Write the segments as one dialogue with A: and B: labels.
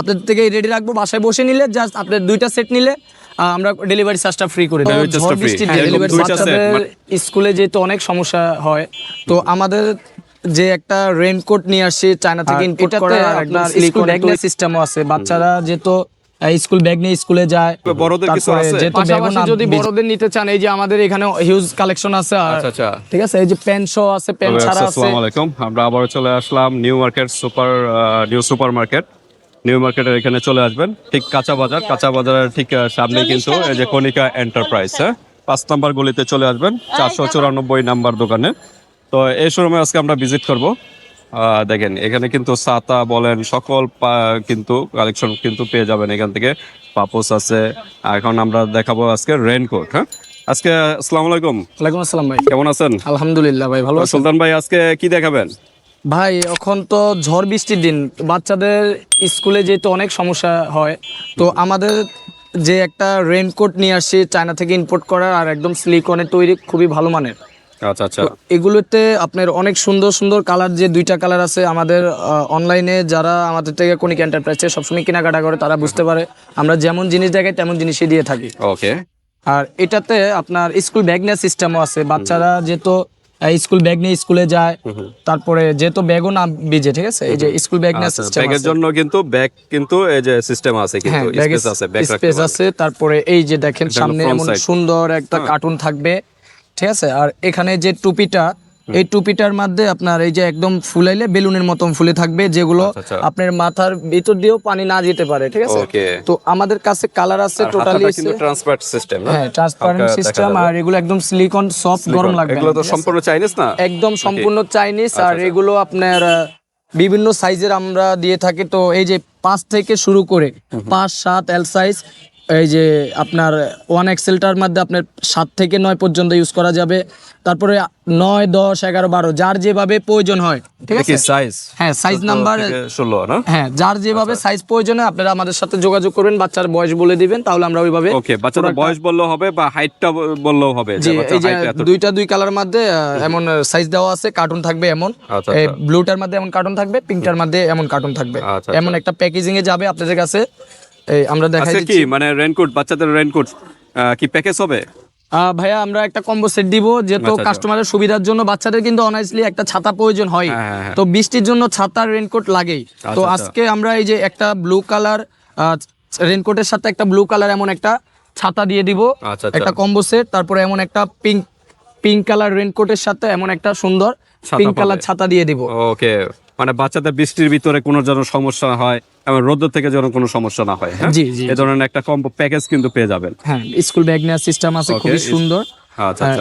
A: আপনাদের থেকে রেডি রাখবো, বাসায় বসে নিলে জাস্ট আপনাদের 2টা সেট নিলে আমরা ডেলিভারি চার্জটা ফ্রি করে দেব। ঝড় বৃষ্টির ডেলিভারি বাচ্চাদের স্কুলে যেহেতু অনেক সমস্যা হয়, তো আমাদের যে একটা রেইনকোট নিয়ে আসছি চায়না থেকে ইম্পোর্ট করা, আর একটা স্কুল ব্যাগ সিস্টেমও আছে। বাচ্চারা যেহেতু স্কুল ব্যাগ নিয়ে স্কুলে যায়,
B: বড়দের কিছু আছে
A: পাশাপাশি যদি বড়দের নিতে চান, এই যে আমাদের এখানে হিউজ কালেকশন আছে।
B: আচ্ছা
A: ঠিক আছে, এই যে প্যান্ট শো আছে, প্যান্ট ছাড়া আছে।
B: আসসালামু আলাইকুম, আমরা আবার চলে আসলাম New Market supermarket. New মার্কেটের এখানে চলে আসবেন, ঠিক কাঁচা বাজারের ঠিক সামনে কিন্তু এই যে কণিকা এন্টারপ্রাইজ, 5 নম্বর গলিতে চলে আসবেন, 494 নাম্বার দোকানে। তো এই শোরুমে আজকে আমরা ভিজিট করব। দেখেন এখানে কিন্তু ছাতা বলেন সকল কিন্তু কালেকশন কিন্তু পেয়ে যাবেন এখান থেকে। পাপোস আছে, এখন আমরা দেখাবো আজকে রেইনকোট। আজকে আসসালামু আলাইকুম।
A: ওয়ালাইকুম আসসালাম ভাই,
B: কেমন আছেন?
A: আলহামদুলিল্লাহ ভাই, ভালো আছেন?
B: সুলতান ভাই আজকে কি দেখাবেন?
A: ভাই এখন তো ঝড় বৃষ্টির দিন, বাচ্চাদের স্কুলে যেহেতু অনেক সমস্যা হয়, তো আমাদের যে একটা রেইনকোট নিয়ে আসছি চায়না থেকে ইম্পোর্ট করা, আর একদম সিলিকনের তৈরি, খুবই ভালো মানের।
B: আচ্ছা,
A: এগুলোতে আপনার অনেক সুন্দর সুন্দর কালার, যে 2টা কালার আছে। আমাদের অনলাইনে যারা আমাদের থেকে কণিকা এন্টারপ্রাইজে সবসময় কেনাকাটা করে, তারা বুঝতে পারে আমরা যেমন জিনিস দেখাই তেমন জিনিসই দিয়ে থাকি।
B: ওকে।
A: আর এটাতে আপনার স্কুল ব্যাগ নেওয়ার সিস্টেমও আছে। বাচ্চারা যেহেতু স্কুল ব্যাগ নিয়ে স্কুলে যায়, তারপরে যেহেতু ব্যাগও না ভিজে, ঠিক আছে, এই যে স্কুল ব্যাগ নেওয়ার সিস্টেম
B: ব্যাগের জন্য কিন্তু ব্যাগ কিন্তু এই যে সিস্টেম আছে, কিন্তু স্পেস আছে, ব্যাগ রাখতে
A: স্পেস আছে। তারপরে এই যে দেখেন সামনে এমন সুন্দর একটা কার্টুন থাকবে, ঠিক আছে। আর এখানে যে টুপিটা, এই টুপিটার মধ্যে আপনার এই যে একদম ফুলাইলে বেলুনের মতন ফুলে থাকবে, যেগুলো আপনার মাথার ভিতর দিয়েও পানি না যেতে পারে, ঠিক আছে। তো আমাদের কাছে কালার আছে টোটালি,
B: কিন্তু ট্রান্সপারেন্ট সিস্টেম না?
A: হ্যাঁ, ট্রান্সপারেন্ট সিস্টেম। আর এগুলো একদম সিলিকন সফট, গরম লাগবে।
B: এগুলো তো সম্পূর্ণ চাইনিজ না?
A: একদম সম্পূর্ণ চাইনিজ। আর এগুলো আপনার বিভিন্ন সাইজের আমরা দিয়ে থাকি। তো এই যে 5 থেকে শুরু করে 5, 7 এল সাইজ, এই যে আপনার 1 এক্সেলটার মধ্যে আপনার 7 থেকে 9 পর্যন্ত ইউজ করা যাবে। তারপরে 9, 10, 11, 12 যার যেভাবে প্রয়োজন হয়, ঠিক আছে।
B: সাইজ,
A: হ্যাঁ, সাইজ নাম্বার
B: 16 না?
A: হ্যাঁ, যার যেভাবে সাইজ প্রয়োজন হয় আপনারা আমাদের সাথে যোগাযোগ করবেন, বাচ্চার বয়স বলে দিবেন, তাহলে আমরা ওইভাবে।
B: ওকে, বাচ্চাদের বয়স বললেও হবে বা হাইটটা বললেও হবে?
A: জি, এই যে 2 কালার মধ্যে এমন সাইজ দেওয়া আছে, কার্টুন থাকবে এমন। এই ব্লুটার মধ্যে এমন কার্টুন থাকবে, পিঙ্কটার মধ্যে এমন কার্টুন থাকবে। এমন একটা প্যাকেজিং এ যাবে আপনাদের কাছে। এই আমরা দেখাই দিচ্ছি।
B: কি মানে রেইনকোট, বাচ্চাদের রেইনকোট কি প্যাকেজ হবে?
A: ভাইয়া আমরা একটা কম্বো সেট দিব, যেহেতু কাস্টমারের সুবিধার জন্য। বাচ্চাদের কিন্তু অনায়াসলি একটা ছাতা প্রয়োজন হয়, তো বৃষ্টির জন্য ছাতার রেইনকোট লাগেই। তো আজকে আমরা এই যে একটা ব্লু কালার রেইনকোটের সাথে একটা ব্লু কালার এমন একটা ছাতা দিয়ে দিব, একটা কম্বো সেট। তারপরে এমন একটা পিঙ্ক কালার রেইনকোটের সাথে এমন একটা সুন্দর পিঙ্ক কালার ছাতা দিয়ে দিব।
B: ওকে, মানে বাচ্চাদের বৃষ্টির ভিতরে কোনো যেন সমস্যা হয় এবং রোদ থেকে যেন কোনো সমস্যা না হয়,
A: জি জি,
B: এই ধরনের একটা কম্বো প্যাকেজ কিন্তু পেয়ে যাবেন।
A: হ্যাঁ, স্কুল ব্যাগ নেওয়ার সিস্টেম আছে, খুবই সুন্দর।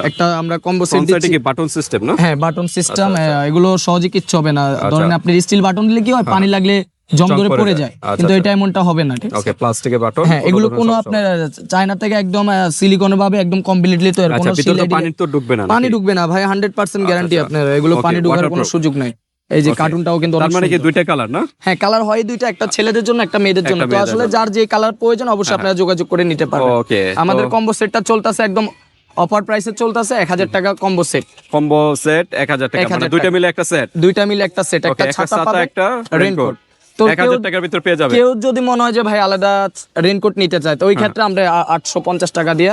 A: একটা আমরা কম্বো সেট দিচ্ছি।
B: কি বাটন সিস্টেম না?
A: হ্যাঁ, বাটন সিস্টেম। এগুলো সহজে কিচ্ছু হবে না। ধরেন আপনি স্টিল বাটন দিলে কি হয়, পানি লাগলে জং ধরে পড়ে যায়, কিন্তু এটা এমনটা হবে না, ঠিক আছে।
B: ওকে, প্লাস্টিকের বাটন।
A: হ্যাঁ, এগুলো কোনো আপনার চায়না থেকে একদম সিলিকন ভাবে একদম কমপ্লিটলি তৈরি, কোনো
B: পানি তো ঢুকবে না?
A: পানি ঢুকবে না ভাই, 100% গ্যারান্টি আপনার। এগুলো পানি ঢোকার কোনো সুযোগ নাই। এই যে কার্টুনটাও কিন্তু
B: তার মানে কি 2টা কালার না?
A: হ্যাঁ, কালার হয় 2টা, একটা ছেলেদের জন্য একটা মেয়েদের জন্য। তো আসলে যার যে কালার প্রয়োজন অবশ্যই আপনারা যোগাযোগ করে নিতে পারবেন।
B: ওকে,
A: আমাদের কম্বো সেটটা চলতেছে একদম অফার প্রাইসে চলতেছে, 1000 টাকা কম্বো সেট।
B: কম্বো সেট 1000 টাকা, মানে 2টা মিলে একটা সেট?
A: 2টা মিলে একটা সেট, একটা ছাতা পাবে,
B: একটা রেইনকোট।
A: তো
B: 1000 টাকার ভিতর পেয়ে যাবে।
A: কেউ যদি মনে হয় যে ভাই আলাদা রেইনকোট নিতে চায়, তো ওই ক্ষেত্রে আমরা 850 টাকা দিয়ে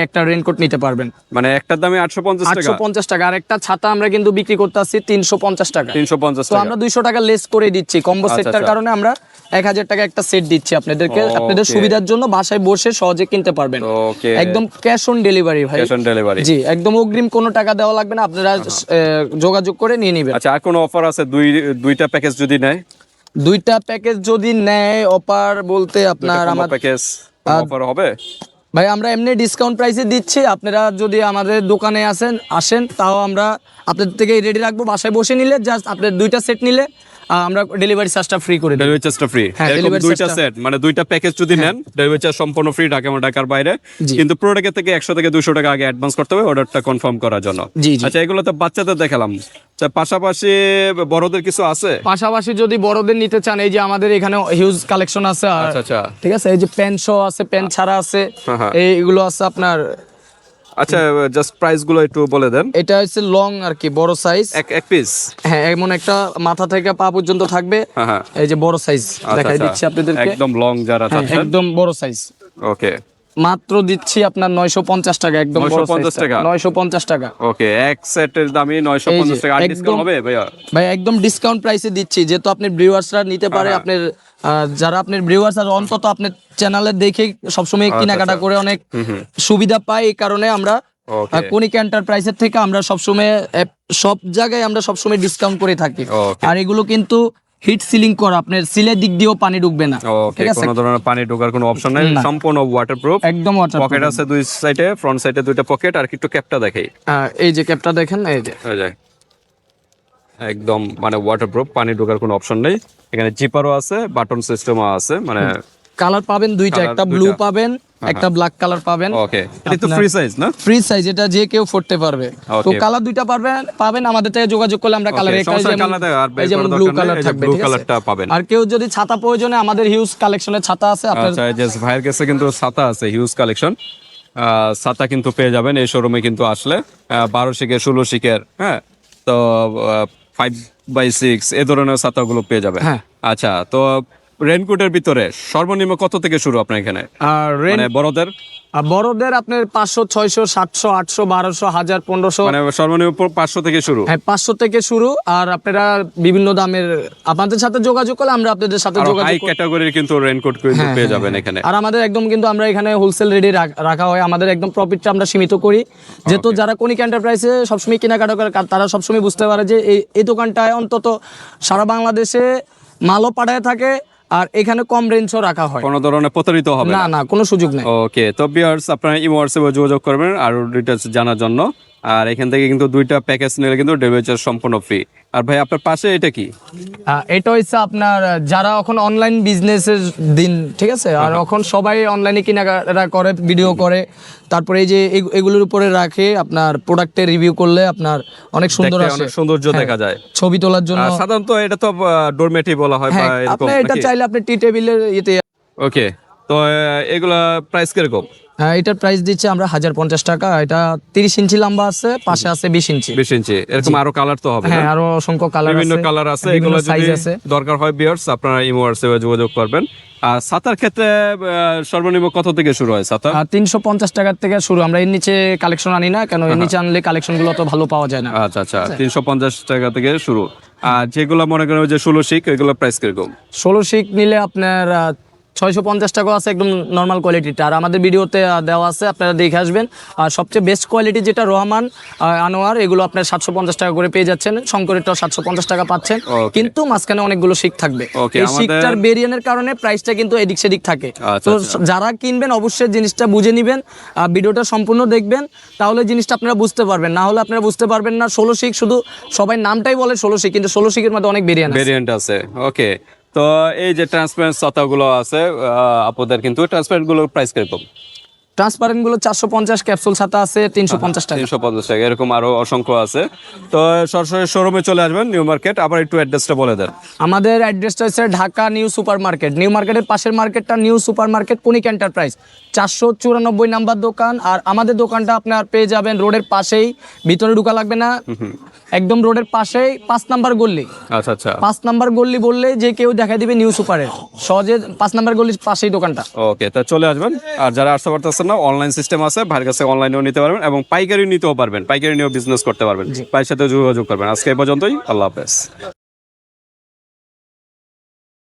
A: একটা রেইনকোট নিতে পারবেন।
B: মানে একটার দামে 850
A: টাকা। আর একটা ছাতা আমরা কিন্তু বিক্রি করতেছি 350 টাকা।
B: 350
A: তো আমরা 200 টাকা লেস করে দিচ্ছি কম্বো সেটটার কারণে। আমরা 1000 টাকা একটা সেট দিচ্ছি আপনাদেরকে, আপনাদের সুবিধার জন্য। বাসায় বসে সহজে কিনতে পারবেন, একদম ক্যাশ অন ডেলিভারি ভাই।
B: ক্যাশ অন ডেলিভারি,
A: জি, একদম অগ্রিম কোনো টাকা দেওয়া লাগবে না, আপনারা যোগাযোগ করে নিয়ে নেবেন।
B: আচ্ছা, আর কোনো অফার আছে? দুইটা প্যাকেজ যদি নেয়?
A: 2টা প্যাকেজ যদি নেয়, অফার বলতে আপনার আমার
B: প্যাকেজ অফার হবে
A: ভাই, আমরা এমনি ডিসকাউন্ট প্রাইসে দিচ্ছি। আপনারা যদি আমাদের দোকানে আসেন, তাও আমরা আপনাদের থেকে রেডি রাখবো, বাসায় বসে নিলে জাস্ট আপনাদের 2টা সেট নিলে আমরা ডেলিভারি চার্জটা ফ্রি করে দেব।
B: ডেলিভারি চার্জটা ফ্রি? এরকম 2টা সেট মানে 2টা প্যাকেজ যদি নেন, ডেলিভারি চার্জ সম্পূর্ণ ফ্রি ঢাকার বাইরে। কিন্তু প্রোডাক্টের থেকে 100 থেকে 200 টাকা আগে অ্যাডভান্স করতে হবে অর্ডারটা কনফার্ম করার জন্য। আচ্ছা, এগুলো তো বাচ্চাদের দেখালাম, পাশাপাশি বড়দের কিছু আছে?
A: পাশাপাশি যদি বড়দের নিতে চান, এই যে আমাদের এখানে হিউজ কালেকশন আছে। ঠিক আছে, এই যে প্যান্ট শো আছে, প্যান্ট ছাড়া আছে, এইগুলো আছে আপনার।
B: আচ্ছা জাস্ট প্রাইস গুলো একটু বলে দেন।
A: এটা হচ্ছে লং আর কি, বড় সাইজ,
B: এক পিস।
A: হ্যাঁ এমন একটা মাথা থেকে পা পর্যন্ত থাকবে।
B: হ্যাঁ
A: এই যে বড় সাইজ দেখাই দিচ্ছি আপনাদেরকে,
B: একদম লং যারা
A: হ্যাঁ,
B: চাচ্ছেন
A: একদম বড় সাইজ।
B: ওকে
A: মাত্র দিচ্ছি আপনার 950 টাকা, একদম বড়
B: 950 টাকা?
A: 950 টাকা।
B: ওকে এক সেটের দামই 950 টাকা। আর ডিসকাউন্ট হবে ভাইয়া?
A: ভাই একদম ডিসকাউন্ট প্রাইসে দিচ্ছি, যেহেতু আপনি ভিউয়ার্সরা নিতে পারে, আপনার যারা আপনার ভিউয়ার্স আর অন্তত আপনার চ্যানেলে দেখে সবসময় কেনাকাটা করে অনেক সুবিধা পায়, এই কারণে আমরা কনিকা এন্টারপ্রাইজের থেকে আমরা সবসময় সব জায়গায় আমরা সবসময় ডিসকাউন্ট করে থাকি। আর এগুলো কিন্তু হিট সিলিং করা, আপনার সিলের দিক দিয়েও পানি ঢুকবে না।
B: ওকে, কোনো ধরনের পানি ঢোকার কোনো অপশন নাই, সম্পূর্ণ ওয়াটারপ্রুফ,
A: একদম ওয়াটারপ্রুফ।
B: পকেট আছে দুই সাইডে, ফ্রন্ট সাইডে দুইটা পকেট। আর একটু ক্যাপটা দেখাই,
A: এই যে ক্যাপটা দেখেন, এই যে
B: একদম মানে ওয়াটারপ্রুফ, পানি ঢোকার কোনো অপশন নেই। এখানে জিপারও আছে, বাটন সিস্টেমও আছে, মানে
A: কালার পাবেন দুইটা, একটা ব্লু পাবেন, একটা ব্ল্যাক কালার পাবেন।
B: ওকে, এটা তো ফ্রি সাইজ না?
A: ফ্রি সাইজ, এটা যে কেউ পড়তে পারবে। তো কালার দুইটা পাবেন আমাদের থেকে যোগাযোগ করলে আমরা কালার যেমন ব্লু কালার থাকবে,
B: ব্লু কালারটা পাবেন।
A: আর কেউ যদি ছাতা প্রয়োজনে আমাদের হিউজ কালেকশনের ছাতা আছে।
B: আচ্ছা, ভাইয়ের কাছে কিন্তু ছাতা আছে, হিউজ কালেকশন ছাতা কিন্তু পেয়ে যাবেন এই শোরুমে কিন্তু আসলে। 12 শিকের, 16 শিকের, হ্যাঁ, তো 5x6 এ ধরনের ছাতাগুলো পেয়ে যাবেন। আচ্ছা, তো রেনকোটের ভিতরে সর্বনিম্ন কত থেকে শুরু আপনার এখানে? মানে
A: বড়দের আপনার 500, 600, 700, 800, 1200, 1000, 1500,
B: মানে সর্বনিম্ন 500 থেকে শুরু।
A: হ্যাঁ, 500 থেকে শুরু। আর আপনারা বিভিন্ন দামের আপনাদের সাথে যোগাযোগ করলে আমরা আপনাদের সাথে যোগাযোগ
B: হাই ক্যাটাগরির কিন্তু রেনকোট কিন্তু পেয়ে যাবেন এখানে।
A: আর আমাদের একদম কিন্তু আমরা এখানে হোলসেল রেডি রাখা হয়, আমাদের একদম প্রফিটটা আমরা সীমিত করি, যেহেতু যারা কনিকা এন্টারপ্রাইজে সবসময় কেনাকাটা করে তারা সবসময় বুঝতে পারে যে এই দোকানটায় অন্তত সারা বাংলাদেশে মালও পাঠায় থাকে, আর এখানে কম রেঞ্জও রাখা হয়,
B: কোনো ধরনের প্রতারিত হবে
A: না, কোনো সুযোগ নেই।
B: ওকে, তো ভিউয়ার্স আপনারা ইমো হোয়াটসঅ্যাপে যোগাযোগ করবেন আর ডিটেইলস জানার জন্য। আর এখান থেকে কিন্তু দুইটা প্যাকেজ নিলে কিন্তু ডেলিভারি চার্জ সম্পূর্ণ ফ্রি। আর ভাই আপনার পাশে এটা কি?
A: এটা হচ্ছে আপনার যারা এখন অনলাইন বিজনেসের দিন, ঠিক আছে, আর এখন সবাই অনলাইনে কেনাকাটা করে, ভিডিও করে, তারপরে এই যে এগুলোর উপরে রাখে আপনার প্রোডাক্টের রিভিউ করলে আপনার অনেক সুন্দর আসে,
B: অনেক সৌন্দর্য দেখা যায়
A: ছবি তোলার জন্য।
B: সাধারণত এটা তো ডোরমেটই বলা হয় বা এরকম।
A: আপনি এটা চাইলে আপনি টি টেবিলের ইতে।
B: ওকে, তো এগুলা প্রাইস কিরকম?
A: এটার প্রাইস দিচ্ছে আমরা 1050 টাকা। এটা 30 ইঞ্চি লম্বা আছে, পাশে আছে 20 ইঞ্চি।
B: 20 ইঞ্চি, এরকম আরো কালার তো হবে?
A: হ্যাঁ, আরো অসংখ্য কালার আছে,
B: বিভিন্ন কালার আছে। এগুলো যদি দরকার হয় ভিউয়ার্স আপনারা ইমো হোয়াটসঅ্যাপে যোগাযোগ করবেন। আর ছাতার ক্ষেত্রে সর্বনিম্ন কত থেকে শুরু হয় ছাতা?
A: 350 টাকা থেকে শুরু। আমরা এর নিচে কালেকশন আনি না, কেন এর নিচে আনলে কালেকশন গুলো তো ভালো পাওয়া যায় না।
B: আচ্ছা, 350 টাকা থেকে শুরু। আর যেগুলো মনে করেন যে 16 শিক, এগুলো প্রাইস কিরকম?
A: 16 শিক নিলে আপনার 650 টাকা আছে, একদম নর্মাল কোয়ালিটিটা। আর আমাদের ভিডিওতে দেওয়া আছে, আপনারা দেখে আসবেন। আর সবচেয়ে বেস্ট কোয়ালিটি যেটা রহমান, আনোয়ার, এগুলো আপনার 750 টাকা করে পেয়ে যাচ্ছেন। শঙ্করেরটাও 750 টাকা পাচ্ছেন, কিন্তু মাঝখানে অনেকগুলো শিক থাকবে। এই শিকটার ভেরিয়েন্টের কারণে প্রাইসটা কিন্তু এদিক সেদিক থাকে। তো যারা কিনবেন অবশ্যই জিনিসটা বুঝে নেবেন, ভিডিওটা সম্পূর্ণ দেখবেন, তাহলে জিনিসটা আপনারা বুঝতে পারবেন। না হলে আপনারা বুঝতে পারবেন না। 16 শিক শুধু সবাই নামটাই বলে 16 শিক, কিন্তু 16 শিকের মধ্যে অনেক ভেরিয়েন্ট আছে।
B: ওকে, তো এই যে ট্রান্সপারেন্ট ছাতাগুলো আছে আপনাদের, কিন্তু ট্রান্সপারেন্ট গুলোর প্রাইস কিরকম?
A: ট্রান্সপারেন্ট গুলো 450, ক্যাপসুল ছাতা আছে 350 টাকা।
B: 350 টাকা, এরকম আরো অসংখ্য আছে। তো সরাসরি শোরুমে চলে আসবেন, নিউ মার্কেট। আবার একটু অ্যাড্রেসটা বলে দেন।
A: আমাদের অ্যাড্রেসটা হচ্ছে Dhaka new super market. New মার্কেটের পাশের মার্কেটটা new super market, Konika enterprise, 494 number দোকান। আর আমাদের দোকানটা আপনার পেয়ে যাবেন রোডের পাশেই, ভিতরে ঢোকা লাগবে না, একদম রোডের পাশেই 5 নাম্বার গল্লি।
B: আচ্ছা,
A: 5 নাম্বার গল্লি বললে যে কেউ দেখাই দিবে নিউ সুপারের, সহজে 5 নাম্বার গল্লির পাশেই দোকানটা।
B: ওকে, তা চলে আসবেন। আর যারা আসতে পারতেছেন না, অনলাইন সিস্টেম আছে, ভাইয়ের কাছে অনলাইনেও নিতে পারবেন এবং পাইকারি নিতেও পারবেন, পাইকারি নিয়েও বিজনেস করতে পারবেন। ভাইয়ের সাথে যোগাযোগ করবেন। আজকে এই পর্যন্তই, আল্লাহ হাফেজ।